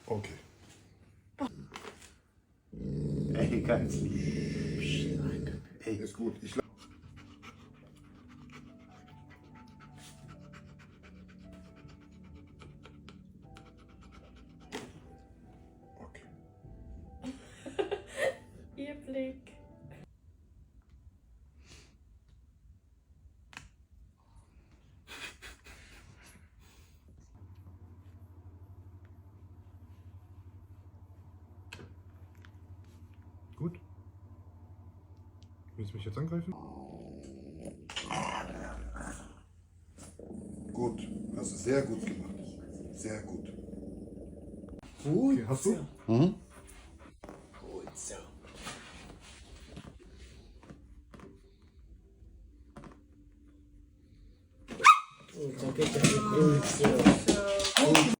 Okay. Ey, ganz lieb. Psst, nein. Ey, Ist gut. Ich okay. Ihr Blick. Gut. Willst du mich jetzt angreifen? Gut. Hast du sehr gut gemacht. Sehr gut. Okay, hast du? Gut so. So geht das gut so.